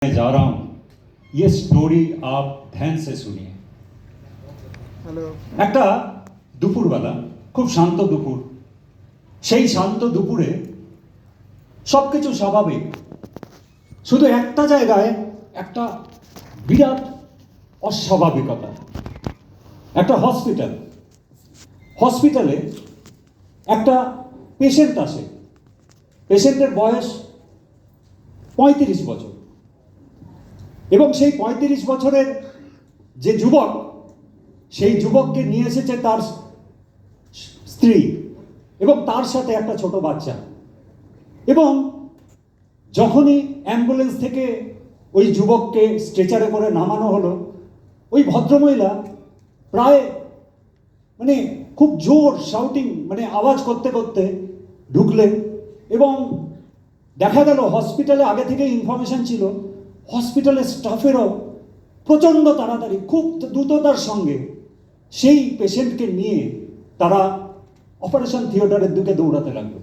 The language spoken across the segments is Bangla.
मैं जा रहा हूं, ये स्टोरी आप ध्यान से सुनिए। একটা দুপুরবেলা, খুব শান্ত দুপুর। সেই শান্ত দুপুরে সবকিছু স্বাভাবিক, শুধু একটা জায়গায় একটা বিরাট অস্বাভাবিকতা। একটা হসপিটালে একটা পেশেন্ট আসে। পেশেন্টের বয়স 35 বছর, এবং সেই 35 বছরের যে যুবক, সেই যুবককে নিয়ে এসেছে তার স্ত্রী এবং তার সাথে একটা ছোট বাচ্চা। এবং যখনই অ্যাম্বুলেন্স থেকে ওই যুবককে স্ট্রেচারে করে নামানো হলো, ওই ভদ্রমহিলা প্রায় খুব জোর শাউটিং আওয়াজ করতে করতে ঢুকলেন। এবং দেখা গেল হসপিটালে আগে থেকে ইনফরমেশন ছিল, হসপিটালের স্টাফেরও প্রচণ্ড তাড়াতাড়ি, খুব দ্রুততার সঙ্গে সেই পেশেন্টকে নিয়ে তারা অপারেশন থিয়েটারের দিকে দৌড়াতে লাগলো।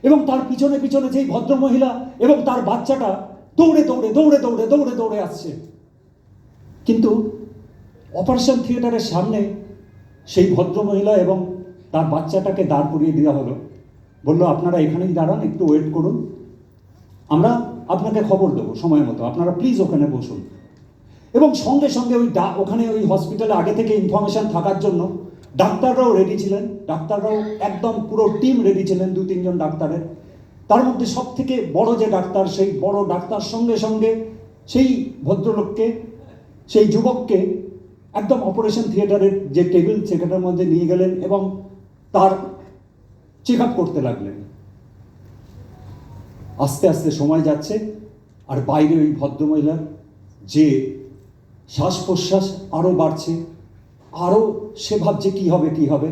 এবং তার পিছনে পিছনে যেই ভদ্রমহিলা এবং তার বাচ্চাটা দৌড়ে দৌড়ে দৌড়ে দৌড়ে দৌড়ে দৌড়ে আসছে। কিন্তু অপারেশন থিয়েটারের সামনে সেই ভদ্রমহিলা এবং তার বাচ্চাটাকে দাঁড় করিয়ে দেওয়া হলো। বললো, আপনারা এখানেই দাঁড়ান, একটু ওয়েট করুন, আমরা আপনাকে খবর দেবো সময় মতো, আপনারা প্লিজ ওখানে বসুন। এবং সঙ্গে সঙ্গে ওখানে ওই হসপিটালে আগে থেকে ইনফরমেশন থাকার জন্য ডাক্তাররাও রেডি ছিলেন। ডাক্তাররাও একদম পুরো টিম রেডি ছিলেন, 2-3 জন ডাক্তারের। তার মধ্যে সব থেকে বড় যে ডাক্তার, সেই বড় ডাক্তার সঙ্গে সঙ্গে সেই ভদ্রলোককে, সেই যুবককে একদম অপারেশন থিয়েটারের যে টেবিল, সেখানের মধ্যে নিয়ে গেলেন এবং তার চেক আপ করতে লাগলেন। আস্তে আস্তে সময় যাচ্ছে, আর বাইরে ওই ভদ্রমহিলার যে শ্বাস প্রশ্বাস আরও বাড়ছে, আরও সে ভাবছে কী হবে কী হবে।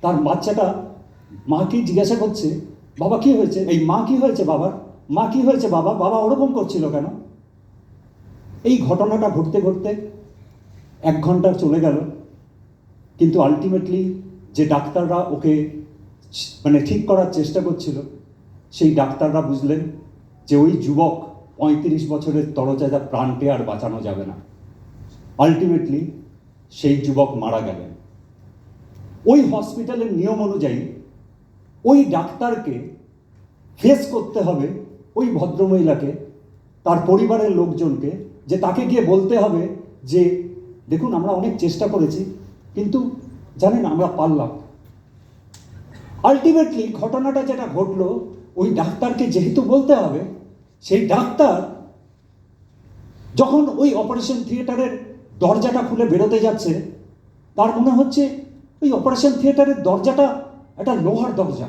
তার বাচ্চাটা মাকে জিজ্ঞাসা করছে, বাবা কী হয়েছে, এই মা কী হয়েছে বাবার, মা কী হয়েছে বাবা, বাবা ওরকম করছিল কেন। এই ঘটনাটা ঘটতে ঘটতে 1 ঘন্টা চলে গেল। কিন্তু আলটিমেটলি যে ডাক্তাররা ওকে ঠিক করার চেষ্টা করছিল, সেই ডাক্তাররা বুঝলেন যে ওই যুবক 35 বছরের তরতাজা প্রাণকে আর বাঁচানো যাবে না। আলটিমেটলি সেই যুবক মারা গেলেন। ওই হসপিটালের নিয়ম অনুযায়ী ওই ডাক্তারকে ফেস করতে হবে ওই ভদ্রমহিলাকে, তার পরিবারের লোকজনকে, যে তাকে গিয়ে বলতে হবে যে দেখুন, আমরা অনেক চেষ্টা করেছি, কিন্তু জানেন আমরা পারলাম। আলটিমেটলি ঘটনাটা যেটা ঘটলো, ওই ডাক্তারকে যেহেতু বলতে হবে, সেই ডাক্তার যখন ওই অপারেশন থিয়েটারের দরজাটা খুলে বেরোতে যাচ্ছে, তার মনে হচ্ছে ওই অপারেশন থিয়েটারের দরজাটা একটা লোহার দরজা,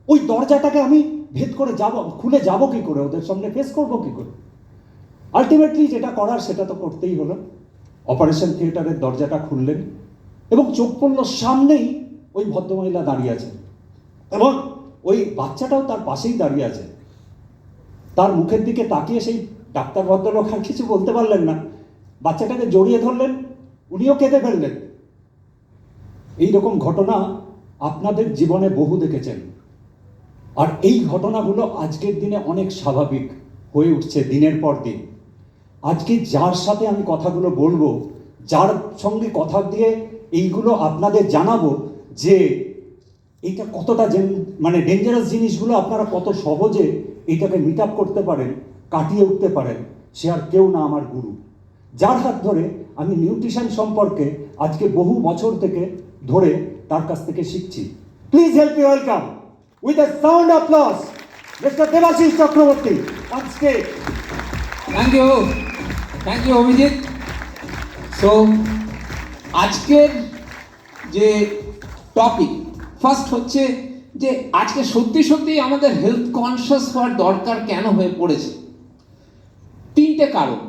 ওই দরজাটাকে আমি ভেদ করে যাব, খুলে যাব কি করে, ওদের সামনে ফেস করবো কি করে। আলটিমেটলি যেটা করার সেটা তো করতেই হলো। অপারেশন থিয়েটারের দরজাটা খুললেন এবং চোখ পড়ল সামনেই ওই ভদ্রমহিলা দাঁড়িয়ে আছে, এবং ওই বাচ্চাটাও তার পাশেই দাঁড়িয়ে আছে। তার মুখের দিকে তাকিয়ে সেই ডাক্তার ভদ্রলোক আর কিছু বলতে পারলেন না, বাচ্চাটাকে জড়িয়ে ধরলেন, উনিও কেঁদে ফেললেন। এইরকম ঘটনা আপনাদের জীবনে বহু দেখেছেন, আর এই ঘটনাগুলো আজকের দিনে অনেক স্বাভাবিক হয়ে উঠছে দিনের পর দিন। আজকে যার সাথে আমি কথাগুলো বলবো, যার সঙ্গে কথা দিয়ে এইগুলো আপনাদের জানাবো যে এইটা কতটা ডেঞ্জারাস জিনিসগুলো আপনারা কত সহজে এইটাকে মিট আপ করতে পারেন, কাটিয়ে উঠতে পারেন, সে আর কেউ না, আমার গুরু, যার হাত ধরে আমি নিউট্রিশন সম্পর্কে আজকে বহু বছর থেকে ধরে তার কাছ থেকে শিখছি। Please help me welcome with a sound applause mister Debashis Chakraborty on stage. Thank you Abhijit. So আজকের যে টপিক ফার্স্ট হচ্ছে যে আজকে সত্যি সত্যি আমাদের হেলথ কনসিয়াস হওয়ার দরকার কেন হয়ে পড়েছে। 3টে কারণ।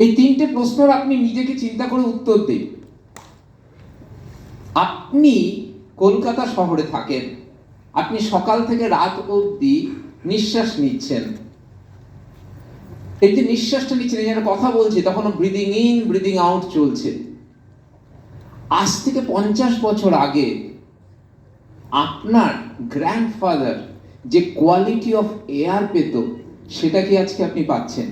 এই 3টে প্রশ্নের আপনি নিজেকে চিন্তা করে উত্তর দিন। আপনি কলকাতা শহরে থাকেন, আপনি সকাল থেকে রাত অবধি নিঃশ্বাস নিচ্ছেন। এই যে নিঃশ্বাসটা নিচ্ছেন, এই যেন কথা বলছি, তখন ব্রিদিং ইন ব্রিদিং আউট চলছে। আজ থেকে 50 বছর আগে আপনার গ্র্যান্ডফাদার যে কোয়ালিটি অফ এয়ার পেত, সেটা কি আজকে আপনি পাচ্ছেন?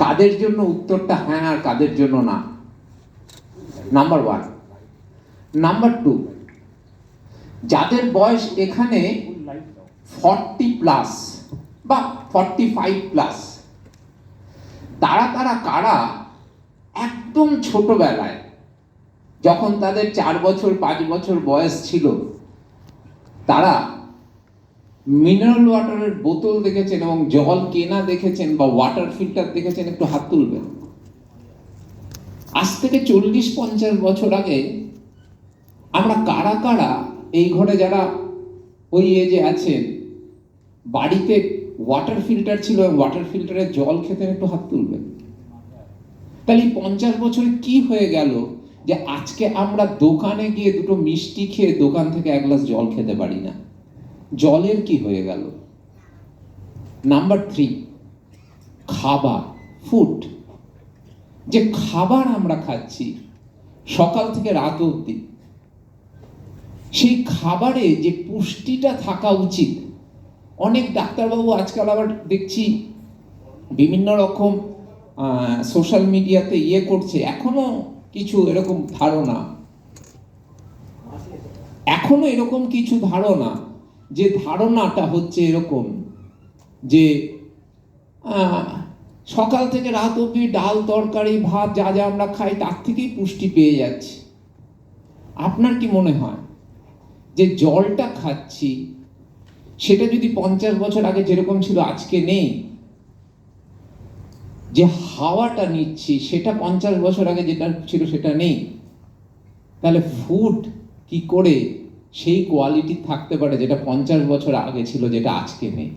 কাদের জন্য উত্তরটা হ্যাঁ আর কাদের জন্য না? নাম্বার 1। নাম্বার 2, যাদের বয়স এখানে 40+ বা 45+, তারা কারা একদম ছোটবেলায় যখন তাদের 4 বছর 5 বছর বয়স ছিল, তারা মিনারেল ওয়াটারের বোতল দেখেছেন এবং জল কেনা দেখেছেন বা ওয়াটার ফিল্টার দেখেছেন? একটু হাত তুলবেন। আজ থেকে 40-50 বছর আগে আমরা কারা এই ঘরে যারা ওই এজে আছেন, বাড়িতে ওয়াটার ফিল্টার ছিল এবং ওয়াটার ফিল্টারের জল খেতেন? একটু হাত তুলবেন। তাহলে 50 বছরে কি হয়ে গেল যে আজকে আমরা দোকানে গিয়ে দুটো মিষ্টি খেয়ে দোকান থেকে 1 গ্লাস জল খেতে পারি না? জলের কি হয়ে গেল? নাম্বার 3, খাবার, ফুড। যে খাবার আমরা খাচ্ছি সকাল থেকে রাত অবধি, সেই খাবারে যে পুষ্টিটা থাকা উচিত, অনেক ডাক্তারবাবু আজকাল আবার দেখছি বিভিন্ন রকম সোশ্যাল মিডিয়াতে করছে, এখনো কিছু এরকম ধারণা, যে ধারণাটা হচ্ছে এরকম যে সকাল থেকে রাত অবধি ডাল তরকারি ভাত যা যা আমরা খাই তার থেকেই পুষ্টি পেয়ে যাচ্ছি। আপনার কি মনে হয় যে জলটা খাচ্ছি সেটা যদি 50 বছর আগে যেরকম ছিল আজকে নেই, যে হাওয়াটা নিচ্ছি সেটা 50 বছর আগে যেটা ছিল সেটা নেই, তাহলে ফুড কি করে সেই কোয়ালিটি থাকতে পারে যেটা 50 বছর আগে ছিল, যেটা আজকে নেই?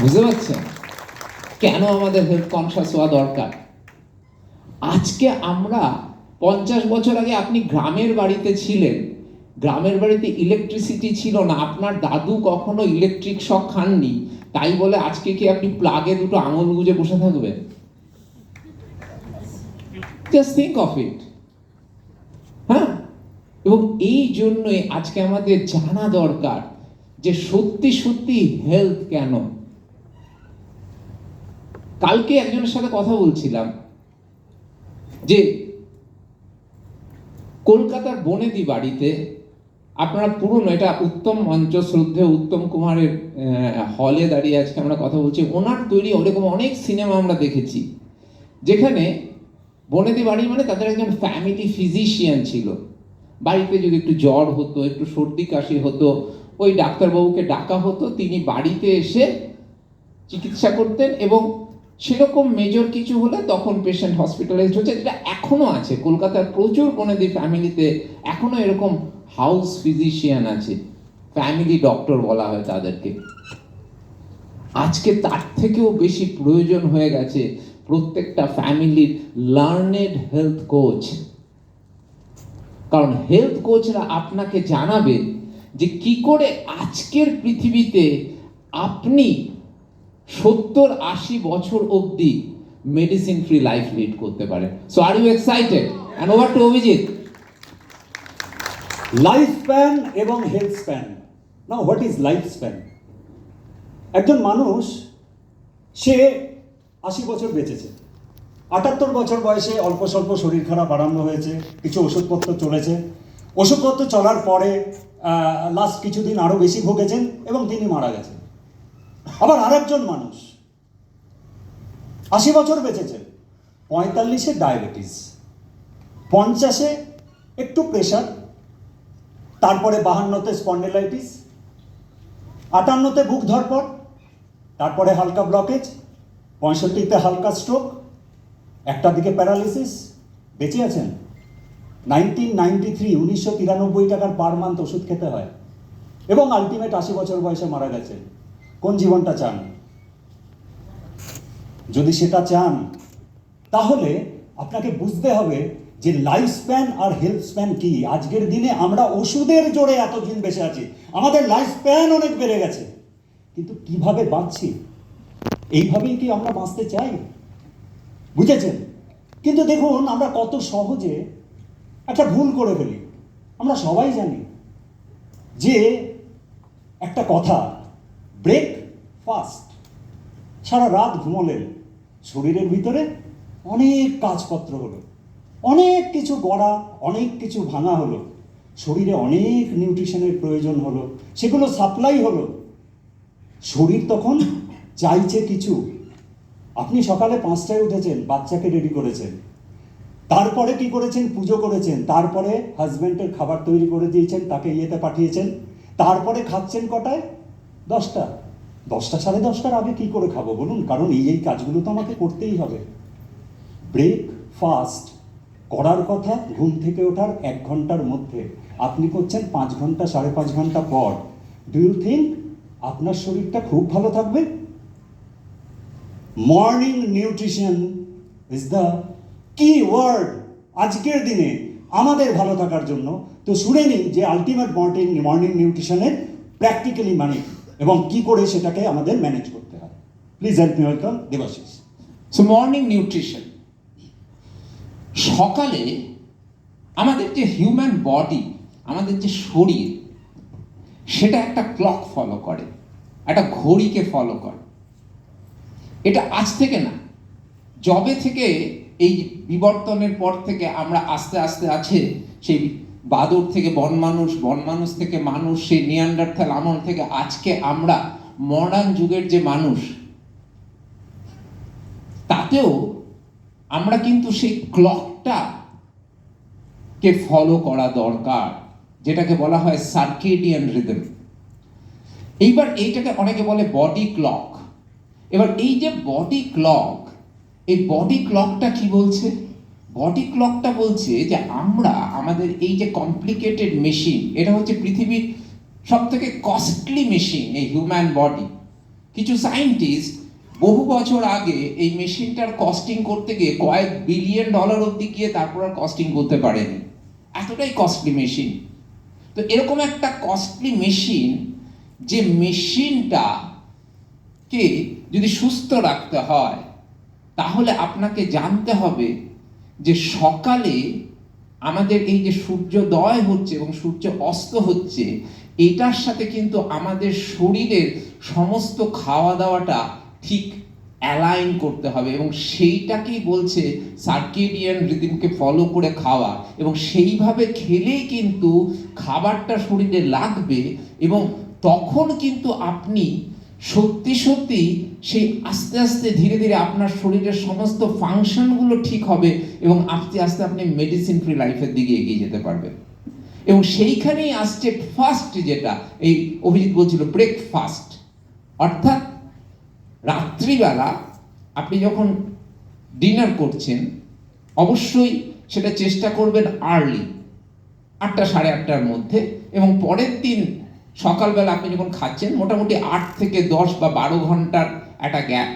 বুঝতে পারছেন কেন আমাদের হেলথ কনসিয়াস হওয়া দরকার? আজকে আমরা 50 বছর আগে আপনি গ্রামের বাড়িতে ছিলেন, গ্রামের বাড়িতে ইলেকট্রিসিটি ছিল না, আপনার দাদু কখনো ইলেকট্রিক শক খাননি, তাই বলে আজকে কি আপনি প্লাগে দুটো আঙুল গুজে বসে থাকবেন? Just think of it. হ্যাঁ, এবং এই জন্যই আজকে আমাদের জানা দরকার যে সত্যি সত্যি হেলথ কেন। কালকে একজনের সাথে কথা বলছিলাম যে কলকাতার বনেদি বাড়িতে, আপনারা পুরনো, এটা উত্তম মঞ্চ, শ্রদ্ধেয় উত্তম কুমারের হলে দাঁড়িয়ে আজকে আমরা কথা বলছি, ওনার তৈরি ওরকম অনেক সিনেমা আমরা দেখেছি যেখানে বনেদি বাড়ি মানে তাদের একজন ফ্যামিলি ফিজিশিয়ান ছিল। বাড়িতে যদি একটু জ্বর হতো, একটু সর্দি কাশি হতো, ওই ডাক্তারবাবুকে ডাকা হতো, তিনি বাড়িতে এসে চিকিৎসা করতেন এবং সেরকম মেজর কিছু হলে তখন পেশেন্ট হসপিটালাইজড হচ্ছে, যেটা এখনো আছে কলকাতার প্রচুর বনেদি ফ্যামিলিতে, এখনো এরকম হাউস ফিজিশিয়ান আছে, ফ্যামিলি ডক্টর বলা হয় তাদেরকে। আজকে তার থেকেও বেশি প্রয়োজন হয়ে গেছে প্রত্যেকটা ফ্যামিলির লার্নেড হেলথ কোচ, কারণ হেলথ কোচরা আপনাকে জানাবে যে কি করে আজকের পৃথিবীতে আপনি 70-80 বছর অবধি মেডিসিন ফ্রি লাইফ লিড করতে পারেন। So are you excited? And over to Abhijit. Life span এবং health span. Now what is life span? একজন মানুষ সে 80 বছর বেঁচেছে, 78 বছর বয়সে অল্প স্বল্প শরীর খারাপ আরম্ভ হয়েছে, কিছু ওষুধপত্র চলেছে, ওষুধপত্র চলার পরে লাস্ট কিছুদিন আরও বেশি ভুগেছেন এবং তিনি মারা গেছেন। আবার আরেকজন মানুষ 80 বছর বেঁচেছেন, 45-এ ডায়াবেটিস, 50-এ একটু প্রেশার, তারপরে 52-তে স্পন্ডিলাইটিস, 58-তে বুক ধড়ফড়, তারপরে হালকা ব্লকেজ, 65-তে হালকা স্ট্রোক, একটা দিকে প্যারালিসিস, বেঁচে আছেন। 1993 টাকার পার মান্থ ওষুধ খেতে হয় এবং আলটিমেট 80 বছর বয়সে মারা গেছেন। কোন জীবনটা চান? যদি সেটা চান তাহলে আপনাকে বুঝতে হবে যে লাইফ স্প্যান আর হেলথ স্প্যান কি। আজকের দিনে আমরা ওষুধের জোরে এতদিন বেঁচে আছি, আমাদের লাইফ স্প্যান অনেক বেড়ে গেছে, কিন্তু কিভাবে বাঁচছি? এইভাবেই কি আমরা বাঁচতে চাই? বুঝেছেন? কিন্তু দেখুন আমরা কত সহজে একটা ভুল করে ফেলি। আমরা সবাই জানি যে একটা কথা, ব্রেক ফাস্ট সারা রাত ঘুমোলেন, শরীরের ভিতরে অনেক কাজপত্র হলো, অনেক কিছু গড়া, অনেক কিছু ভাঙা হলো, শরীরে অনেক নিউট্রিশনের প্রয়োজন হলো, সেগুলো সাপ্লাই হলো। শরীর তখন চাইছে কিছু। আপনি সকালে 5টায় উঠেছেন, বাচ্চাকে রেডি করেছেন, তারপরে কি করেছেন? পুজো করেছেন, তারপরে হাজব্যান্ডের খাবার তৈরি করে দিয়েছেন, তাকে ইয়েতে পাঠিয়েছেন, তারপরে খাচ্ছেন কটায়? 10টা। 10টা 10:30টার আগে কি করে খাবো বলুন? কারণ এই কাজগুলো তো আমাকে করতেই হবে। ব্রেকফাস্ট করার কথা ঘুম থেকে ওঠার 1 ঘন্টার মধ্যে, আপনি করছেন 5 ঘন্টা 5.5 ঘন্টা পর। ডু ইউ থিঙ্ক আপনার শরীরটা খুব ভালো থাকবে? মর্নিং নিউট্রিশন ইজ দ্য কি ওয়ার্ড আজকের দিনে আমাদের ভালো থাকার জন্য। তো শুনে নিই যে আলটিমেট মর্নিং নিউট্রিশনের প্র্যাকটিক্যালি মানে এবং কি করে সেটাকে আমাদের ম্যানেজ করতে হয়। Please help me welcome Debashis. So morning nutrition, সকালে আমাদের যে হিউম্যান বডি, আমাদের যে শরীর, সেটা একটা ক্লক ফলো করে, একটা ঘড়িকে ফলো করে। এটা আজ থেকে না, যবে থেকে এই বিবর্তনের পর থেকে আমরা আস্তে আস্তে আছে সেই বাদর থেকে বনমানুষ, বনমানুষ থেকে মানুষ, সেই নিয়ান্ডারথাল আমল থেকে আজকে আমরা মডার্ন যুগের যে মানুষ, তাতেও আমরা কিন্তু সেই ক্লকটা কে ফলো করা দরকার, যেটাকে বলা হয় সার্কেডিয়ান রিদম। এইবার এইটাকে অনেকে বলে বডি ক্লক। এবার এই যে বডি ক্লক, এই বডি ক্লকটা কি বলছে? বডি ক্লকটা বলছে যে আমরা আমাদের এই যে কমপ্লিকেটেড মেশিন, এটা হচ্ছে পৃথিবীর সব থেকে কস্টলি মেশিন, এই হিউম্যান বডি। কিছু সায়েন্টিস্ট বহু বছর আগে এই মেশিনটার কস্টিং করতে গিয়ে কয়েক বিলিয়ন ডলার অবধি গিয়ে তারপর আর কস্টিং করতে পারেনি, এতটাই কস্টলি মেশিন। তো এরকম একটা কস্টলি মেশিন, যে মেশিনটাকে যদি সুস্থ রাখতে হয়, তাহলে আপনাকে জানতে হবে যে সকালে আমাদের এই যে সূর্যোদয় হচ্ছে এবং সূর্য অস্ত হচ্ছে, এটার সাথে কিন্তু আমাদের শরীরের সমস্ত খাওয়া দাওয়াটা ঠিক অ্যালাইন করতে হবে, এবং সেইটাকেই বলছে সার্কেডিয়ান রিদমকে ফলো করে খাওয়া। এবং সেইভাবে খেলেই কিন্তু খাবারটা শরীরে লাগবে, এবং তখন কিন্তু আপনি সত্যি সত্যি সেই আস্তে আস্তে ধীরে ধীরে আপনার শরীরের সমস্ত ফাংশনগুলো ঠিক হবে, এবং আস্তে আস্তে আপনি মেডিসিন ফ্রি লাইফের দিকে এগিয়ে যেতে পারবেন। এবং সেইখানেই আসছে ফার্স্ট, যেটা এই অভিজিৎ বলছিল, ব্রেকফাস্ট। অর্থাৎ রাত্রিবেলা আপনি যখন ডিনার করছেন, অবশ্যই সেটা চেষ্টা করবেন আর্লি, 8টা 8:30টার মধ্যে। এবং পরের দিন সকালবেলা আপনি যখন খাচ্ছেন, মোটামুটি 8 থেকে 10 বা 12 ঘন্টার একটা গ্যাপ,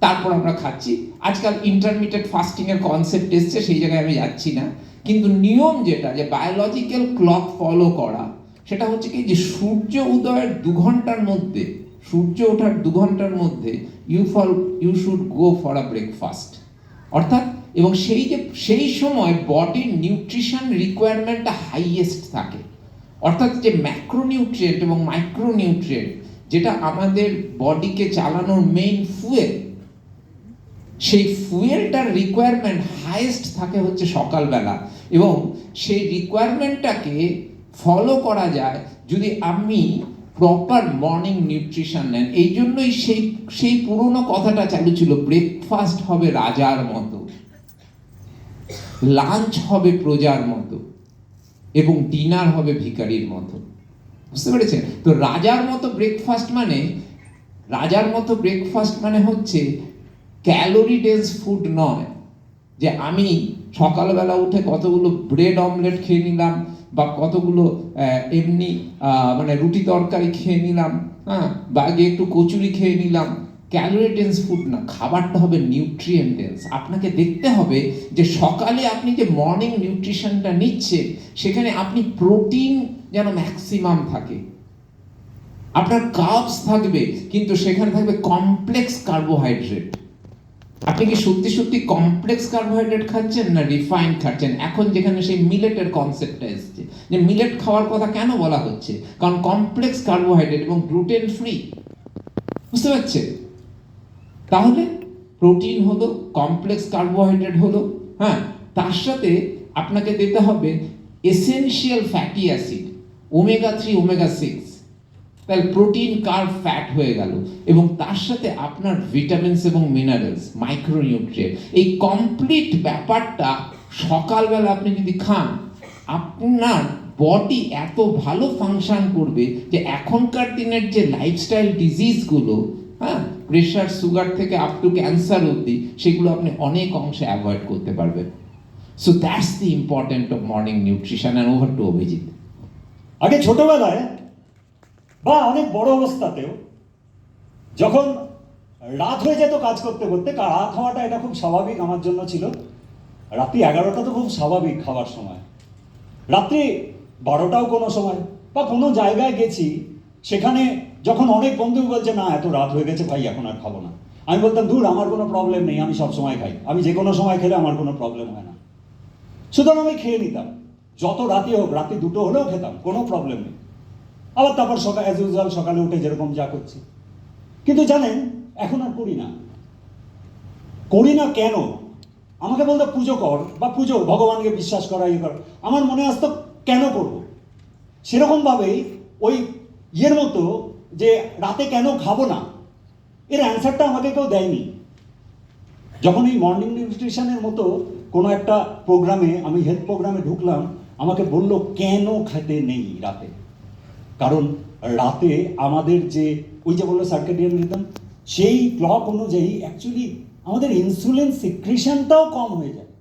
তারপর আমরা খাচ্ছি। আজকাল ইন্টারমিটেড ফাস্টিং এর কনসেপ্ট এসছে, সেই জায়গায় আমি যাচ্ছি না। কিন্তু নিয়ম যেটা, যে বায়োলজিক্যাল ক্লক ফলো করা, সেটা হচ্ছে কি, যে সূর্য উদয়ের 2 ঘন্টার মধ্যে, সূর্য ওঠার 2 ঘন্টার মধ্যে you should go for a breakfast. অর্থাৎ, এবং সেই সময় বডির নিউট্রিশন রিকোয়ারমেন্টটা হাইয়েস্ট থাকে। অর্থাৎ যে ম্যাক্রোনিউট্রিয়েন্ট এবং মাইক্রোনিউট্রিয়েন্ট, যেটা আমাদের বডিকে চালানোর মেইন ফুয়েল, সেই ফুয়েলটার রিকোয়ারমেন্ট হাইয়েস্ট থাকে হচ্ছে সকালবেলা। এবং সেই রিকোয়ারমেন্টটাকে ফলো করা যায় যদি আমি প্রপার মর্নিং নিউট্রিশন নেন। এই জন্যই সেই পুরনো কথাটা চালু ছিল, ব্রেকফাস্ট হবে রাজার মতো, লাঞ্চ হবে প্রজার মতো, এবং ডিনার হবে ভিখারির মতো। বুঝতে পেরেছেন? তো রাজার মতো ব্রেকফাস্ট মানে হচ্ছে ক্যালোরি ডেন্স ফুড নয়, যে আমি সকালবেলা উঠে কতগুলো ব্রেড অমলেট খেয়ে নিলাম, বা কতগুলো এমনি মানে রুটি তরকারি খেয়ে নিলাম, হ্যাঁ, বা আগে একটু কচুরি খেয়ে নিলাম। ক্যালোরি ডেন্স ফুড না, খাবারটা হবে নিউট্রিয়েন্ট ডেন্স। আপনাকে দেখতে হবে যে সকালে আপনি যে মর্নিং নিউট্রিশনটা নিচ্ছেন, সেখানে আপনি প্রোটিন যেন ম্যাক্সিমাম থাকে, আপনার কার্বস থাকবে, কিন্তু সেখানে থাকবে কমপ্লেক্স কার্বোহাইড্রেট। আপনি কি সত্যি সত্যি কমপ্লেক্স কার্বোহাইড্রেট খাচ্ছেন না রিফাইন্ড খাচ্ছেন? এখন যেখানে সেই মিলেটের কনসেপ্টটা এসেছে, যে মিলেট খাওয়ার কথা কেন বলা হচ্ছে, কারণ কমপ্লেক্স কার্বোহাইড্রেট এবং গ্লুটেন ফ্রি। বুঝতে পারছেন? তাহলে প্রোটিন হলো, কমপ্লেক্স কার্বোহাইড্রেট হলো, হ্যাঁ, তার সাথে আপনাকে দিতে হবে essential fatty acid, omega 3, omega 6, তাহলে প্রোটিন, কার্ব, ফ্যাট হয়ে গেল, এবং তার সাথে আপনার ভিটামিনস এবং মিনারেলস, মাইক্রোনিউট্রিয়েন্ট, এই কমপ্লিট ব্যাপারটা সকালবেলা আপনি যদি খান, আপনার বডি এত ভালো ফাংশন করবে যে এখনকার দিনের যে লাইফস্টাইল ডিজিজগুলো, হ্যাঁ, প্রেশার, সুগার থেকে আপ টু ক্যান্সার অবধি, সেগুলো আপনি অনেক অংশে অ্যাভয়েড করতে পারবেন। So that's the important of morning nutrition. And over to Abhijit. আগে ছোটবেলায় বা অনেক বড় অবস্থাতেও যখন রাত হয়ে যেত কাজ করতে করতে, রাত হওয়াটা এটা খুব স্বাভাবিক আমার জন্য ছিল। রাত্রি 11টা তো খুব স্বাভাবিক খাবার সময়, রাত্রি 12টাও কোনো সময়, বা কোনো জায়গায় গেছি সেখানে যখন অনেক বন্ধু বলছে না এত রাত হয়ে গেছে ভাই এখন আর খাবো না, আমি বলতাম দূর, আমার কোনো প্রবলেম নেই, আমি সব সময় খাই, আমি যে কোনো সময় খেলে আমার কোনো প্রবলেম হয় না। সুতরাং আমি খেয়ে নিতাম, যত রাতে হোক, রাতে 2টো হলেও খেতাম, কোনো প্রবলেম নেই। আবার তারপর সকাল অ্যাজ ইউজুয়াল সকালে উঠে যেরকম যা করছি। কিন্তু জানেন এখন আর করি না। করি না কেন? আমাকে বলতো পুজো কর, বা পুজো, ভগবানকে বিশ্বাস করা, ইয়ে কর। আমার মনে আসতো কেন করবো? সেরকমভাবেই ওই ইয়ের মতো যে রাতে কেন খাবো না, এর অ্যান্সারটা আমাকে কেউ দেয়নি। যখন এই মর্নিং নিউট্রিশনের মতো কোনো একটা প্রোগ্রামে, আমি হেলথ প্রোগ্রামে ঢুকলাম, আমাকে বললো কেন খেতে নেই রাতে। কারণ রাতে আমাদের যে ওই যে বললো সার্কেডিয়ান রিদম, সেই ক্লক অনুযায়ী অ্যাকচুয়ালি আমাদের ইনসুলিন সিক্রেশনটাও কম হয়ে যায়।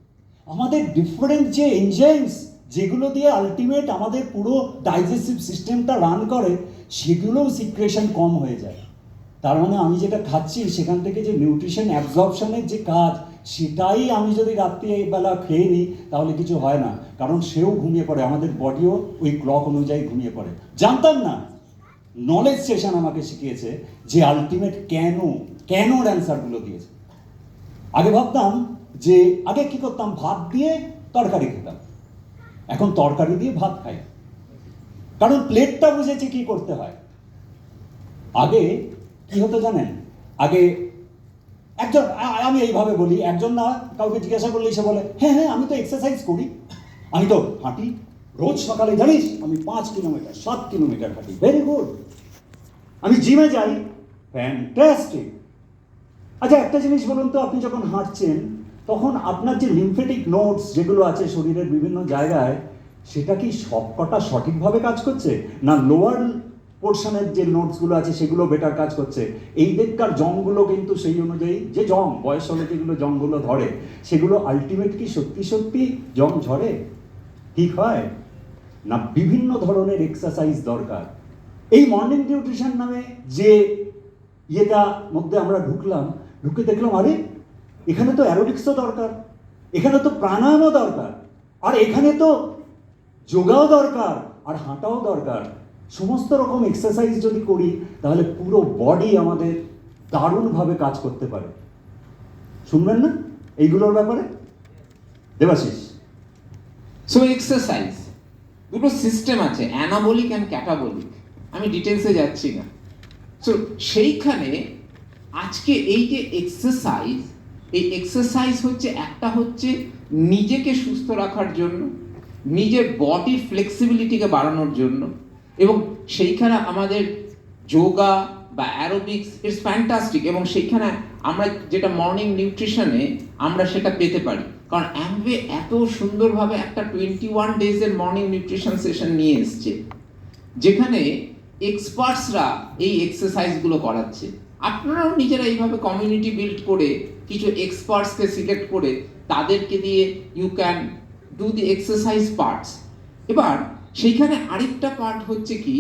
আমাদের ডিফারেন্ট যে এনজাইমস যেগুলো দিয়ে আলটিমেট আমাদের পুরো ডাইজেস্টিভ সিস্টেমটা রান করে, সেগুলোও সিক্রেশন কম হয়ে যায়। তার মানে আমি যেটা খাচ্ছি সেখান থেকে যে নিউট্রিশন অ্যাবজর্পশনের যে কাজ, সেটাই আমি যদি রাত্রিবেলা খেয়ে নিই তাহলে কিছু হয় না, কারণ সেও ঘুমিয়ে পড়ে, আমাদের বডিও ওই ক্লক অনুযায়ী ঘুমিয়ে পড়ে। জানতাম না, নলেজ সেশন আমাকে শিখিয়েছে যে আলটিমেট কেনর অ্যান্সারগুলো দিয়েছে। আগে ভাবতাম যে আগে কি করতাম, ভাত দিয়ে তরকারি খেতাম, এখন তরকারি দিয়ে ভাত খাই, কারণ প্লেটটা বুঝেছি কি করতে হয়। আগে কি হতো জানেন, আগে একজন, আমি এইভাবে বলি, একজন না কাউকে জিজ্ঞাসা করলে সে বলে হ্যাঁ হ্যাঁ আমি তো এক্সারসাইজ করি, আমি তো হাঁটি রোজ সকালে, জানিস আমি 5 কিলোমিটার 7 কিলোমিটার হাঁটি, ভেরি গুড। আমি জিমে যাই, ফ্যান্টাস্টিক। আচ্ছা একটা জিনিস বলুন তো, আপনি যখন হাঁটছেন তখন আপনার যে লিম্ফেটিক নোডস যেগুলো আছে শরীরের বিভিন্ন জায়গায়, সেটা কি সবকটা সঠিকভাবে কাজ করছে, না লোয়ার পোর্শনের যে নোটসগুলো আছে সেগুলো বেটার কাজ করছে? এই দিককার জংগুলো কিন্তু সেই অনুযায়ী, যে জং বয়স হলে যেগুলো জংগুলো ধরে, সেগুলো আলটিমেট কি সত্যি সত্যি জং ঝরে, ঠিক হয় না? বিভিন্ন ধরনের এক্সারসাইজ দরকার। এই মর্নিং নিউট্রিশন নামে যে ইয়েটা মধ্যে আমরা ঢুকলাম, ঢুকে দেখলাম আরে এখানে তো অ্যারোবিক্সও দরকার, এখানে তো প্রাণায়ামও দরকার, আর এখানে তো যোগাও দরকার, আর হাঁটাও দরকার। সমস্ত রকম এক্সারসাইজ যদি করি তাহলে পুরো বডি আমাদের দারুণভাবে কাজ করতে পারে। শুনবেন না এইগুলোর ব্যাপারে দেবাশিস? সো এক্সারসাইজ দুটো সিস্টেম আছে, অ্যানাবলিক অ্যান্ড ক্যাটাবলিক, আমি ডিটেলসে যাচ্ছি না। সো সেইখানে আজকে এই যে এক্সারসাইজ, এই এক্সারসাইজ হচ্ছে একটা হচ্ছে নিজেকে সুস্থ রাখার জন্য, নিজের বডির ফ্লেক্সিবিলিটিকে বাড়ানোর জন্য, এবং সেইখানে আমাদের যোগা বা অ্যারোবিক্স ইটস ফ্যান্টাস্টিক, এবং সেইখানে আমরা যেটা মর্নিং নিউট্রিশনে আমরা সেটা পেতে পারি। কারণ অ্যামওয়ে এত সুন্দরভাবে একটা 21 ডেজের মর্নিং নিউট্রিশন সেশন নিয়ে এসছে, যেখানে এক্সপার্টসরা এই এক্সারসাইজগুলো করাচ্ছে। আপনারাও নিজেরা এইভাবে কমিউনিটি বিল্ড করে কিছু এক্সপার্টসকে সিলেক্ট করে তাদেরকে দিয়ে you can do the exercise parts. এবার সেইখানে আরেকটা পার্ট হচ্ছে কি,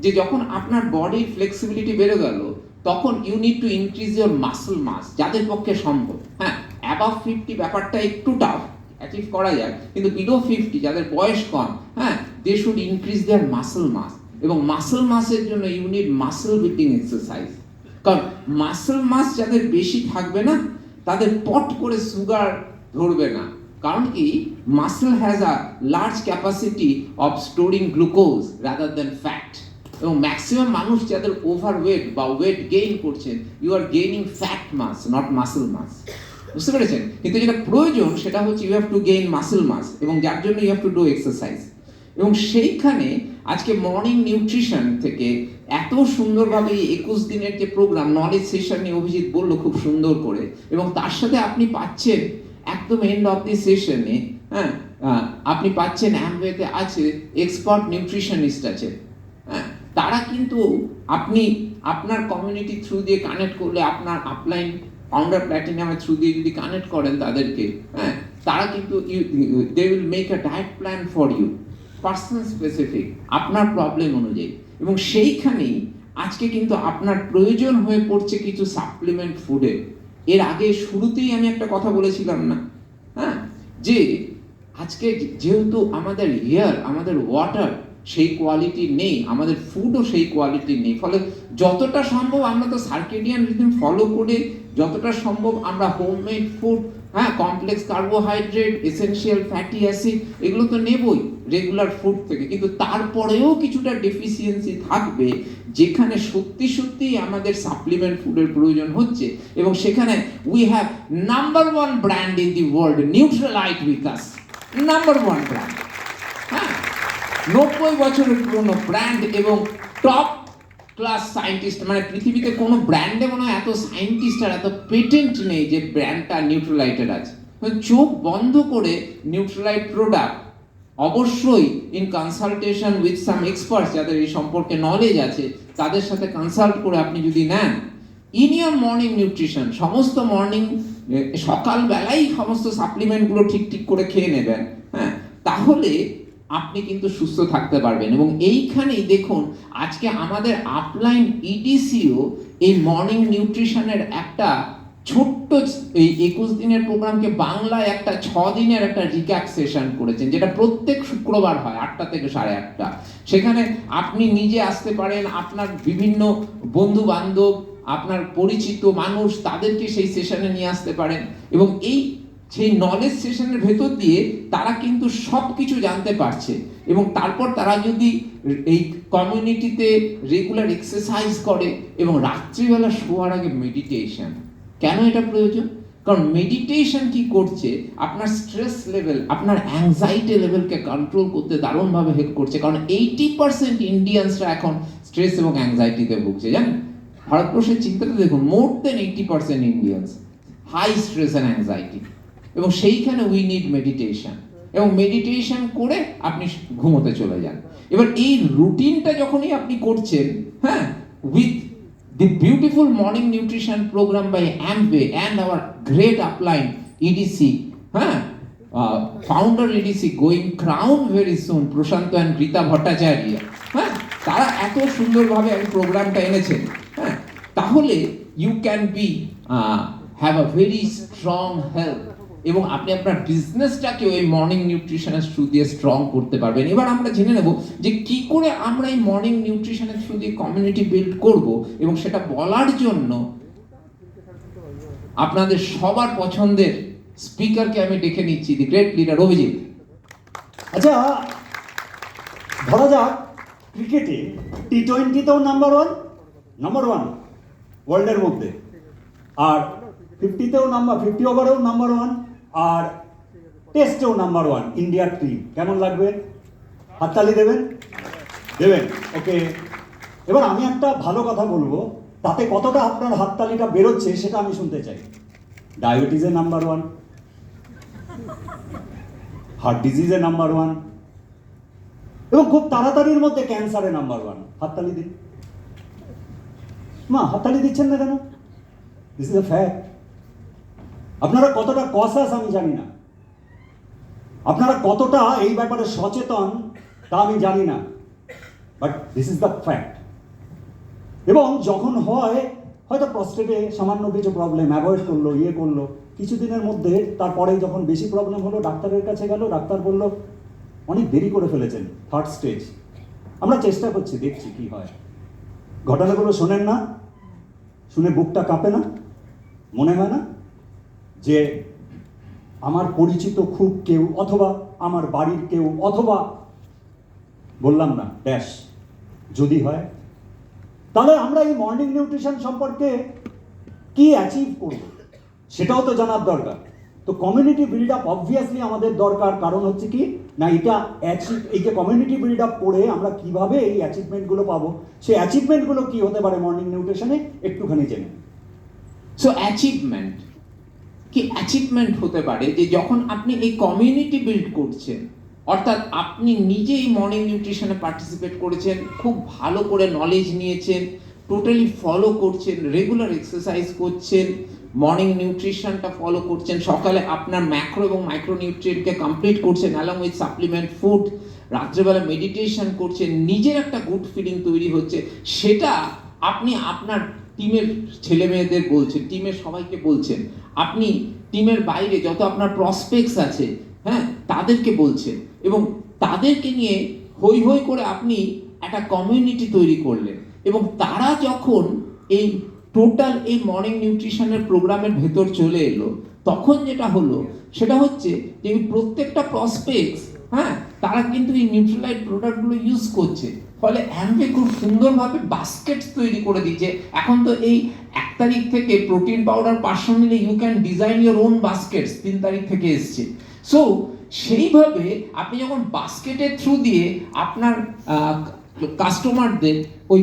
যে যখন আপনার বডির ফ্লেক্সিবিলিটি বেড়ে গেল, তখন you need to increase your muscle mass, যাদের পক্ষে সম্ভব। হ্যাঁ, অ্যাবাভ 50 ব্যাপারটা একটু টাফ, অ্যাচিভ করা যায়, কিন্তু বিলো 50 যাদের বয়স কম, হ্যাঁ, they should increase their muscle mass. এবং মাসল মাসের জন্য you need muscle building exercise. কারণ মাসল মাস যাদের বেশি থাকবে না, তাদের পট করে সুগার ধরবে না। কারণ কি, muscle has a large capacity of storing glucose rather than fat. এবং ম্যাক্সিমাম মানুষ যাদের ওভারওয়েট বা ওয়েট গেইন করছেন, you are gaining fat mass, not muscle mass. বুঝতে পেরেছেন? কিন্তু যেটা প্রয়োজন সেটা হচ্ছে you have to gain muscle mass, এবং যার জন্য you have to do exercise. এবং সেইখানে আজকে মর্নিং নিউট্রিশন থেকে এত সুন্দরভাবে এই 21 দিনের যে প্রোগ্রাম, নলেজ সেশন নিয়ে অভিজিৎ বললো খুব সুন্দর করে, এবং তার সাথে আপনি পাচ্ছেন একদম এন্ড অফ দি সেশনে, হ্যাঁ, আপনি পাচ্ছেন অ্যামওয়েতে আছে এক্সপার্ট নিউট্রিশনিস্ট আছে, হ্যাঁ, তারা কিন্তু আপনি আপনার কমিউনিটি থ্রু দিয়ে কানেক্ট করলে, আপনার আপলাইন ফাউন্ডার প্ল্যাটিনামের থ্রু দিয়ে যদি কানেক্ট করেন তাদেরকে, হ্যাঁ, তারা কিন্তু they will make a diet plan for you, person specific, আপনার প্রবলেম অনুযায়ী। এবং সেইখানেই আজকে কিন্তু আপনার প্রয়োজন হয়ে পড়ছে কিছু সাপ্লিমেন্ট ফুডের। এর আগে শুরুতেই আমি একটা কথা বলেছিলাম না, হ্যাঁ, যে আজকে যেহেতু আমাদের এয়ার, আমাদের ওয়াটার সেই কোয়ালিটি নেই, আমাদের ফুডও সেই কোয়ালিটি নেই, ফলে যতটা সম্ভব আমরা তো সার্কেডিয়ান রিদম ফলো করে যতটা সম্ভব আমরা হোমমেড ফুড, হ্যাঁ, complex carbohydrate, essential fatty acid, এগুলো তো নেবই রেগুলার ফুড থেকে, কিন্তু তারপরেও কিছুটা ডেফিসিয়েন্সি থাকবে যেখানে সত্যি সত্যি আমাদের সাপ্লিমেন্ট ফুডের প্রয়োজন হচ্ছে। এবং সেখানে we have number 1 brand in the world, নিউট্রালাইট with us, number 1 brand, হ্যাঁ, 90 বছরের পুরনো ব্র্যান্ড, এবং টপ ক্লাস সায়েন্টিস্ট, মানে পৃথিবীতে কোনো ব্র্যান্ডে মনে হয় এত সায়েন্টিস্ট আর এত পেটেন্ট নেই যে ব্র্যান্ডটা নিউট্রালাইটের আছে। চোখ বন্ধ করে নিউট্রালাইট প্রোডাক্ট অবশ্যই in consultation with some experts, যাদের এই সম্পর্কে নলেজ আছে, তাদের সাথে কনসাল্ট করে আপনি যদি নেন, ইন ইয়োর মর্নিং নিউট্রিশন, সমস্ত মর্নিং সকালবেলাই সমস্ত সাপ্লিমেন্টগুলো ঠিক করে খেয়ে নেবেন, হ্যাঁ, তাহলে আপনি কিন্তু সুস্থ থাকতে পারবেন। এবং এইখানেই দেখুন আজকে আমাদের আপলাইন ইডিসিও এই মর্নিং নিউট্রিশনের একটা ছোট্ট এই 21 দিনের প্রোগ্রামকে বাংলায় একটা 6 দিনের একটা রিক্যাপ সেশন করেছেন, যেটা প্রত্যেক শুক্রবার হয় 8টা থেকে 8:30। সেখানে আপনি নিজে আসতে পারেন, আপনার বিভিন্ন বন্ধু বান্ধব, আপনার পরিচিত মানুষ, তাদেরকে সেই সেশনে নিয়ে আসতে পারেন, এবং এই সেই নলেজ সেশনের ভেতর দিয়ে তারা কিন্তু সব কিছু জানতে পারছে। এবং তারপর তারা যদি এই কমিউনিটিতে রেগুলার এক্সারসাইজ করে, এবং রাত্রিবেলা শোয়ার আগে মেডিটেশন। কেন এটা প্রয়োজন? কারণ মেডিটেশন কি করছে, আপনার স্ট্রেস লেভেল, আপনার অ্যাংজাইটি লেভেলকে কন্ট্রোল করতে দারুণভাবে হেল্প করছে। কারণ 80% ইন্ডিয়ানসরা এখন স্ট্রেস এবং অ্যাংজাইটিতে ভুগছে, জানেন? ভারতবর্ষের চিন্তাটা দেখুন, more than 80% Indians high stress and anxiety, এবং সেইখানে উই নিড মেডিটেশন। এবং মেডিটেশন করে আপনি ঘুমোতে চলে যান। এবার এই রুটিনটা যখনই আপনি করছেন, হ্যাঁ, with the beautiful morning nutrition program by Amway and our great upline EDC, founder EDC going crown very soon, Prashanto and Rita Bhattacharya, তারা এত সুন্দরভাবে এই প্রোগ্রামটা এনেছেন, তাহলে you can be have a very strong health, এবং আপনি আপনার বিজনেসটাকেও এই মর্নিং নিউট্রিশনের থ্রু দিয়ে স্ট্রং করতে পারবেন। এবার আমরা জেনে নেব যে কি করে আমরা এই মর্নিং নিউট্রিশনের থ্রু দিয়ে কমিউনিটি বিল্ড করব, এবং সেটা বলার জন্য আপনাদের সবার পছন্দের স্পিকারকে আমি ডেকে নিচ্ছি, দি গ্রেট লিডার অভিজিৎ। আচ্ছা, ধরা যাক ক্রিকেটে T20তেও নাম্বার ওয়ান ওয়ার্ল্ডের মধ্যে, আর 50 ওভারেও নাম্বার 1, আর টেস্টেও নাম্বার 1 ইন্ডিয়ার টিম। কেমন লাগবে? হাততালি দেবেন? ওকে। এবার আমি একটা ভালো কথা বলবো, তাতে কতটা আপনার হাততালিটা বেরোচ্ছে সেটা আমি শুনতে চাই। ডায়াবেটিসে নাম্বার 1, হার্ট ডিজিজে নাম্বার 1, এবং খুব তাড়াতাড়ির মধ্যে ক্যান্সারে নাম্বার 1। হাততালি দিন। মা, হাততালি দিচ্ছেন না কেন? This is a fact. আপনারা কতটা কসাস আমি জানি না, আপনারা কতটা এই ব্যাপারে সচেতন তা আমি জানি না, but this is the fact. এবং যখন হয়তো প্রস্টেটে সামান্য কিছু প্রবলেম, অ্যাভয়েড করলো, করলো, কিছুদিনের মধ্যে তারপরে যখন বেশি প্রবলেম হলো, ডাক্তারের কাছে গেল, ডাক্তার বলল অনেক দেরি করে ফেলেছেন, 3rd স্টেজ। আমরা চেষ্টা করছি, দেখছি কি হয়। ঘটনাগুলো শোনেন না? শুনে বুকটা কাঁপে না? মনে হয় না যে আমার পরিচিত খুব কেউ, অথবা আমার বাড়ির কেউ, অথবা বললাম না ড্যাশ, যদি হয়, তাহলে আমরা এই মর্নিং নিউট্রিশন সম্পর্কে কি অ্যাচিভ করব সেটাও তো জানার দরকার। তো কমিউনিটি বিল্ড আপ অবভিয়াসলি আমাদের দরকার, কারণ হচ্ছে কি না এটা এই যে কমিউনিটি বিল্ড আপ করে আমরা কিভাবে এই অ্যাচিভমেন্টগুলো পাবো, সেই অ্যাচিভমেন্টগুলো কি হতে পারে মর্নিং নিউট্রিশনে একটুখানি জেনে। সো অ্যাচিভমেন্ট কি? অ্যাচিভমেন্ট হতে পারে যে যখন আপনি এই কমিউনিটি বিল্ড করছেন, অর্থাৎ আপনি নিজে এই মর্নিং নিউট্রিশনে পার্টিসিপেট করেছেন, খুব ভালো করে নলেজ নিয়েছেন, টোটালি ফলো করছেন, রেগুলার এক্সারসাইজ করছেন, মর্নিং নিউট্রিশনটা ফলো করছেন, সকালে আপনার ম্যাক্রো এবং মাইক্রো নিউট্রিয়েন্টকে কমপ্লিট করছেন অ্যালং উইথ সাপ্লিমেন্ট ফুড, রাত্রেবেলা মেডিটেশন করছেন, নিজের একটা গুড ফিলিং তৈরি হচ্ছে, সেটা আপনি আপনার টিমের ছেলে মেয়েদের বলছেন, টিমের সবাইকে বলছেন, আপনি টিমের বাইরে যত আপনার প্রসপেক্টস আছে, হ্যাঁ, তাদেরকে বলছেন, এবং তাদেরকে নিয়ে হই হই করে আপনি একটা কমিউনিটি তৈরি করলেন, এবং তারা যখন এই টোটাল এই মর্নিং নিউট্রিশনের প্রোগ্রামের ভেতর চলে এলো, তখন যেটা হলো সেটা হচ্ছে যে প্রত্যেকটা প্রসপেক্টস, হ্যাঁ, তারা কিন্তু এই নিউট্রিলাইট প্রোডাক্টগুলো ইউজ করছে, ফলে অ্যাম্পে খুব সুন্দরভাবে বাস্কেটস তৈরি করে দিচ্ছে। এখন তো এই 1 তারিখ থেকে প্রোটিন পাউডার 500 নিলে you can design your own baskets 3 তারিখ থেকে এসছে। সো সেইভাবে আপনি যখন বাস্কেটের থ্রু দিয়ে আপনার কাস্টমারদের ওই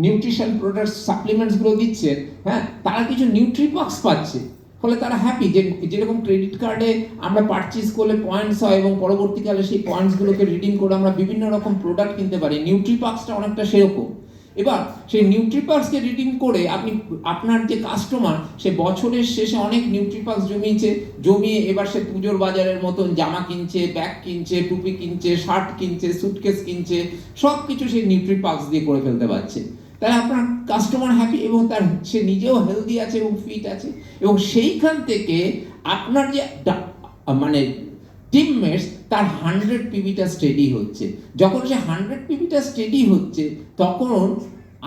নিউট্রিশন প্রোডাক্ট সাপ্লিমেন্টসগুলো দিচ্ছেন, হ্যাঁ, তারা কিছু নিউট্রিপাক্স পাচ্ছে, ফলে তারা হ্যাপি। যে যেরকম ক্রেডিট কার্ডে আমরা পারচেজ করলে পয়েন্টস হয় এবং পরবর্তীকালে সেই পয়েন্টসগুলোকে রিডিম করে আমরা বিভিন্ন রকম প্রোডাক্ট কিনতে পারি, নিউট্রিপাক্সটা অনেকটা সেরকম। এবার সেই নিউট্রিপাক্সকে রিডিম করে আপনি আপনার যে কাস্টমার, সে বছরের শেষে অনেক নিউট্রিপাক্স জমিয়ে এবার সে পুজোর বাজারের মতন জামা কিনছে, ব্যাগ কিনছে, টুপি কিনছে, শার্ট কিনছে, সুটকেস কিনছে, সব কিছু সেই নিউট্রিপাক্স দিয়ে করে ফেলতে পারছে। তাহলে আপনার কাস্টমার হ্যাপি এবং সে নিজেও হেলদি আছে এবং ফিট আছে, এবং সেইখান থেকে আপনার যে মানে টিমমেটস, তার 100 পিবিটা স্টেডি হচ্ছে। যখন সে 100 পিবিটা স্টেডি হচ্ছে, তখন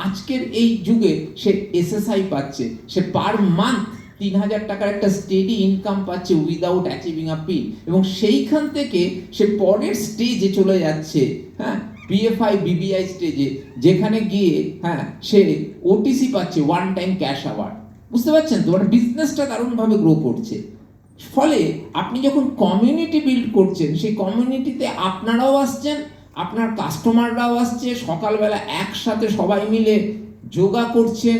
আজকের এই যুগে সে এসএসআই পাচ্ছে, সে পার মান্থ 3000 টাকার একটা স্টেডি ইনকাম পাচ্ছে উইদাউট অ্যাচিভিং আ পি, এবং সেইখান থেকে সে পরের স্টেজে চলে যাচ্ছে, হ্যাঁ, বিএফআই বিবিআই স্টেজে, যেখানে গিয়ে, হ্যাঁ, সে ওটিসি পাচ্ছে, ওয়ান টাইম ক্যাশ অ্যাওয়ার্ড। বুঝতে পারছেন তো, মানে বিজনেসটা দারুণভাবে গ্রো করছে। ফলে আপনি যখন কমিউনিটি বিল্ড করছেন, সেই কমিউনিটিতে আপনারাও আসছেন, আপনার কাস্টমাররাও আসছে, সকালবেলা একসাথে সবাই মিলে যোগা করছেন,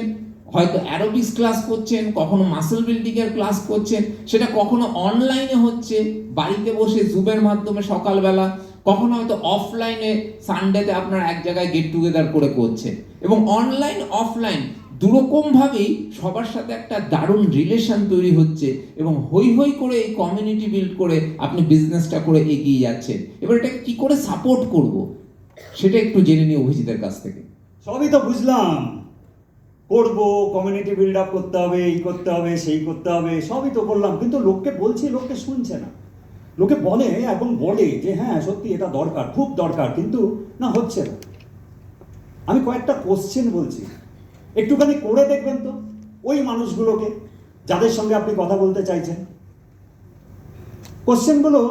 হয়তো অ্যারোবিক্স ক্লাস করছেন, কখনো মাসল বিল্ডিং এর ক্লাস করছেন, সেটা কখনো অনলাইনে হচ্ছে বাড়িতে বসে জুমের মাধ্যমে সকালবেলা, কখনো হয়তো অফলাইনে সানডেতে আপনার এক জায়গায় গেট টুগেদার করে করছেন, এবং অনলাইন অফলাইন দুরকমভাবেই সবার সাথে একটা দারুণ রিলেশন তৈরি হচ্ছে, এবং হই হই করে এই কমিউনিটি বিল্ড করে আপনি বিজনেসটা করে এগিয়ে যাচ্ছেন। এবার এটা কি করে সাপোর্ট করব সেটা একটু জেনে নিই অভিজিতের কাছ থেকে। সবই তো বুঝলাম, করবো, কমিউনিটি বিল্ড আপ করতে হবে, এই করতে হবে, সেই করতে হবে, সবই তো করলাম, কিন্তু লোককে বলছি, লোককে শুনছে না। লোকে বলে এবং বলে যে হ্যাঁ সত্যি এটা দরকার, খুব দরকার, কিন্তু না, হচ্ছে না। আমি কয়েকটা কোশ্চেন বলছি, একটুখানি করে দেখবেন তো ওই মানুষগুলোকে যাদের সঙ্গে আপনি কথা বলতে চাইছেন। কোশ্চেনগুলো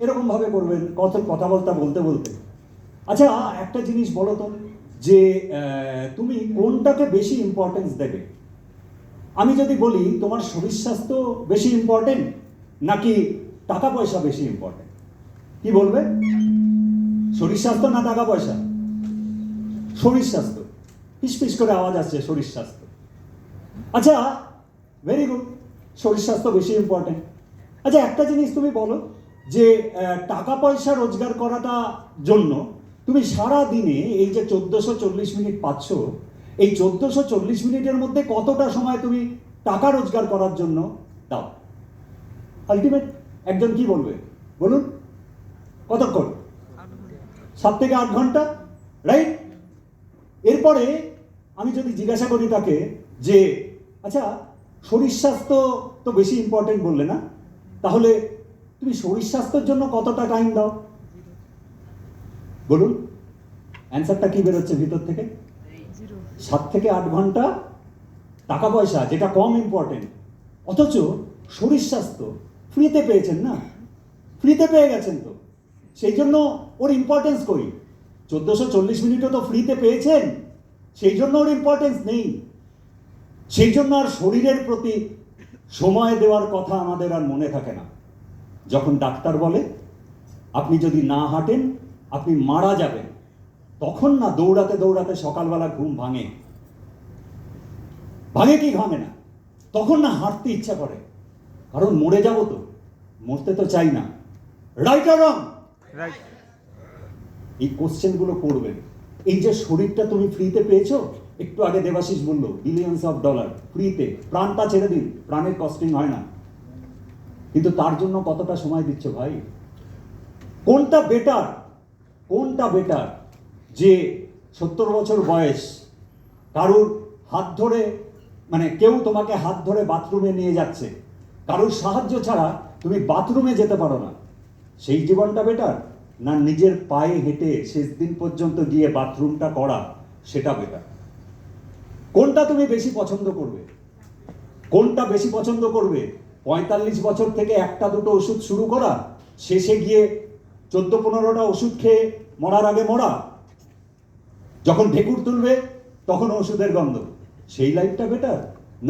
এরকমভাবে করবেন, কথাবার্তা বলতে বলতে। আচ্ছা, একটা জিনিস বলো তো, যে তুমি কোনটাকে বেশি ইম্পর্টেন্স দেবে? আমি যদি বলি তোমার শরীর স্বাস্থ্য বেশি ইম্পর্টেন্ট নাকি টাকা পয়সা বেশি ইম্পর্টেন্ট, কি বলবে? শরীর স্বাস্থ্য না টাকা পয়সা? শরীর স্বাস্থ্য। পিস করে আওয়াজ আসছে, শরীর স্বাস্থ্য। আচ্ছা, ভেরি গুড, শরীর স্বাস্থ্য বেশি ইম্পর্টেন্ট। আচ্ছা, একটা জিনিস তুমি বলো, যে টাকা পয়সা রোজগার করাটা জন্য তুমি সারা দিনে এই যে 1440 মিনিট পাচ্ছ, এই 1440 মিনিটের মধ্যে কতটা সময় তুমি টাকা রোজগার করার জন্য দাও? আলটিমেট একজন কি বলবে বলুন? কতক্ষণ? 7 থেকে 8 ঘন্টা, রাইট? এরপরে আমি যদি জিজ্ঞাসা করি তাকে যে আচ্ছা, শরীর স্বাস্থ্য তো বেশি ইম্পর্টেন্ট বললে না, তাহলে তুমি শরীর স্বাস্থ্যের জন্য কতটা টাইম দাও বলুন? অ্যান্সারটা কি বেরোচ্ছে ভিতর থেকে? 7 থেকে 8 ঘন্টা টাকা পয়সা, যেটা কম ইম্পর্টেন্ট। অথচ শরীর স্বাস্থ্য ফ্রিতে পেয়েছেন না, ফ্রিতে পেয়ে গেছেন, তো সেই জন্য ওর ইম্পর্টেন্স কই? 1440 মিনিটও তো ফ্রিতে পেয়েছেন, সেই জন্য ওর ইম্পর্টেন্স নেই। সেই জন্য আর শরীরের প্রতি সময় দেওয়ার কথা আমাদের আর মনে থাকে না। যখন ডাক্তার বলে আপনি যদি না হাঁটেন আপনি মারা যাবেন, তখন না দৌড়াতে দৌড়াতে সকালবেলা ঘুম ভাঙে কি ভাঙে না? তখন না হাঁটতে ইচ্ছা করে, কারণ মরে যাব তো, মরতে তো চাই না। রাইট আর রং? এই কোশ্চেনগুলো করবেন। এই যে শরীরটা তুমি ফ্রিতে পেয়েছো, একটু আগে দেবাশিস বললো বিলিয়ন্স অফ ডলার ফ্রিতে, প্রাণটা ছেড়ে দিন, প্রাণের কস্টিং হয় না, কিন্তু তার জন্য কতটা সময় দিচ্ছ ভাই? কোনটা বেটার যে 70 বছর বয়স কারুর হাত ধরে, মানে কেউ তোমাকে হাত ধরে বাথরুমে নিয়ে যাচ্ছে, কারুর সাহায্য ছাড়া তুমি বাথরুমে যেতে পারো না, সেই জীবনটা বেটার, না নিজের পায়ে হেঁটে শেষ দিন পর্যন্ত গিয়ে বাথরুমটা করা সেটা বেটার? কোনটা তুমি বেশি পছন্দ করবে? 45 বছর থেকে একটা দুটো ওষুধ শুরু করা, শেষে গিয়ে 14-15টা ওষুধ খেয়ে মরার আগে মরা, যখন ঢেকুর তুলবে তখন ওষুধের গন্ধ, সেই লাইফটা বেটার?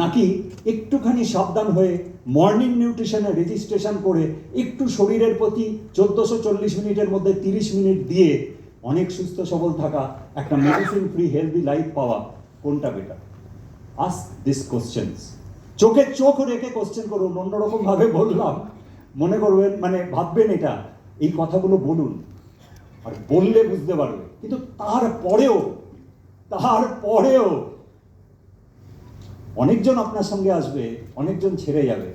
নাকি একটুখানি সাবধান হয়ে মর্নিং নিউট্রিশনে রেজিস্ট্রেশন করে একটু শরীরের প্রতি 1440 মিনিটের মধ্যে 30 মিনিট দিয়ে অনেক সুস্থ সবল থাকা, একটা মেডিসিন ফ্রি হেলদি লাইফ পাওয়া, কোনটা বেটার? Ask this questions. চোখে চোখ রেখে কোশ্চেন করুন। অন্যরকম ভাবে বললাম, মনে করবেন, মানে ভাববেন এটা, এই কথাগুলো বলুন, আর বললে বুঝতে পারবে। কিন্তু তারপরেও অনেকজন আপনার সঙ্গে আসবে, অনেকজন ছেড়ে যাবে,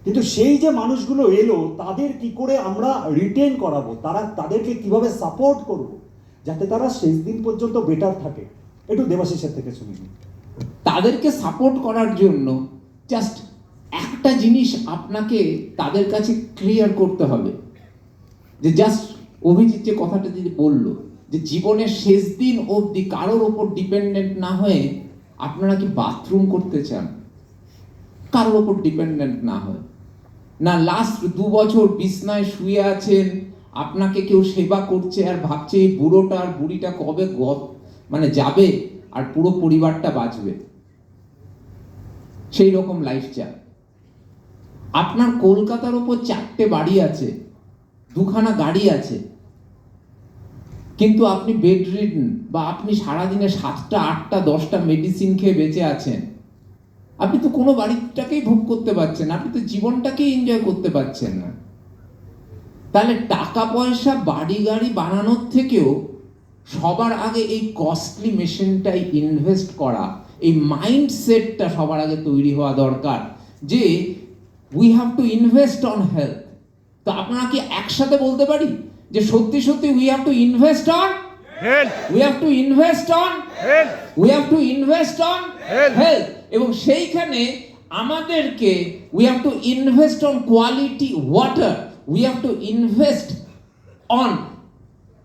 কিন্তু সেই যে মানুষগুলো এলো তাদের কি করে আমরা রিটেন করাবো, তাদেরকে কিভাবে সাপোর্ট করব যাতে তারা শেষ দিন পর্যন্ত বেটার থাকে? একটু দেবাশিসের থেকে শুনি। তাদেরকে সাপোর্ট করার জন্য জাস্ট একটা জিনিস আপনাকে তাদের কাছে ক্লিয়ার করতে হবে, যে জাস্ট অভিজিৎ যে কথাটা যদি বললো, যে জীবনের শেষ দিন অবধি কারোর ওপর ডিপেন্ডেন্ট না হয়ে আপনারা কি বাথরুম করতে চান? কারোর ওপর ডিপেন্ডেন্ট না হয়, না লাস্ট 2 বছর বিছনায় শুয়ে আছেন, আপনাকে কেউ সেবা করছে আর ভাবছে এই বুড়োটা আর বুড়িটা কবে মানে যাবে আর পুরো পরিবারটা বাঁচবে, সেই রকম লাইফ চান। আপনার কলকাতার ওপর 4টে বাড়ি আছে, 2খানা গাড়ি আছে, কিন্তু আপনি বেড রিডেন, বা আপনি সারাদিনে 7টা 8টা 10টা মেডিসিন খেয়ে বেঁচে আছেন। আপনি তো কোনো বাড়িটাকেই ভোগ করতে পারছেন না, আপনি তো জীবনটাকেই এনজয় করতে পারছেন না। তাহলে টাকা পয়সা বাড়ি গাড়ি বানানোর থেকেও সবার আগে এই কস্টলি মেশিনটাই ইনভেস্ট করা, এই মাইন্ডসেটটা সবার আগে তৈরি হওয়া দরকার, যে we have to invest on health. তো আপনারা কি একসাথে বলতে পারি যে সত্যি সত্যি we have to invest on health, we have to invest on health, we have to invest on health, এবং সেইখানে আমাদেরকে we have to invest on quality water, we have to invest on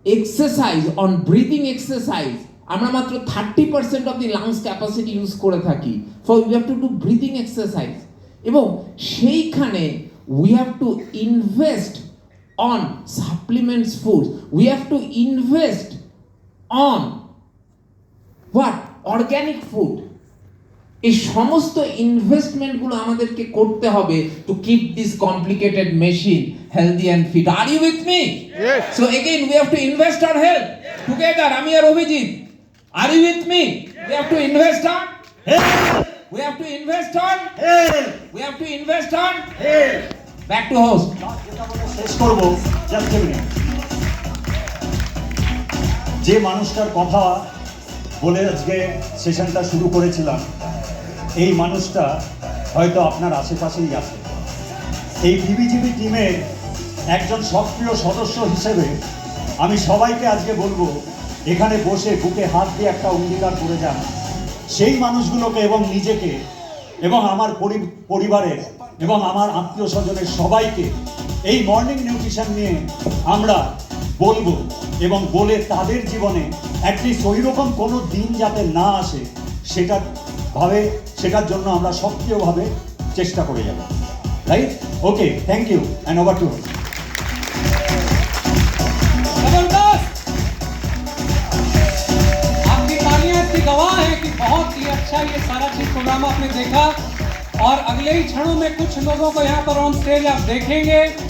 exercise, on breathing exercise. আমরা মাত্র 30% of the lungs capacity use করে থাকি, so we have to do breathing exercise, এবং সেইখানে we have to invest on supplements food, we have to invest on what, organic food. এই সমস্ত ইনভেস্টমেন্টগুলো আমাদেরকে করতে হবে to keep this complicated machine healthy and fit. Are you with me? Yes. So again we have to invest on health together. Ami আর Abhijit, are you with me? We have to invest on health. We have to invest on health. We have to invest on health. Back to host. শেষ করব, জাস্ট এ মিনিট। যে মানুষটার কথা বলে আজকে সেশনটা শুরু করেছিলাম, এই মানুষটা হয়তো আপনার আশেপাশেই আছে। এই বিবিজিবি টিমের একজন সক্রিয় সদস্য হিসেবে আমি সবাইকে আজকে বলবো, এখানে বসে বুকে হাত দিয়ে একটা অঙ্গীকার করে যান সেই মানুষগুলোকে এবং নিজেকে এবং আমার পরিবারের এবং আমার আত্মীয় স্বজনের সবাইকে এই মর্নিং নিউট্রিশন নিয়ে আমরা বলবো, এবং বলে তাদের জীবনে অ্যাটলিস্ট ওই রকম কোনো দিন যাতে না আসে সেটার জন্য আমরা সক্রিয়ভাবে চেষ্টা করে যাব। Right? Okay, thank you and over to. अच्छा ये सारा चीज प्रोग्राम आपने देखा और अगले ही क्षणों में कुछ लोगों को यहाँ पर ऑन स्टेज आप देखेंगे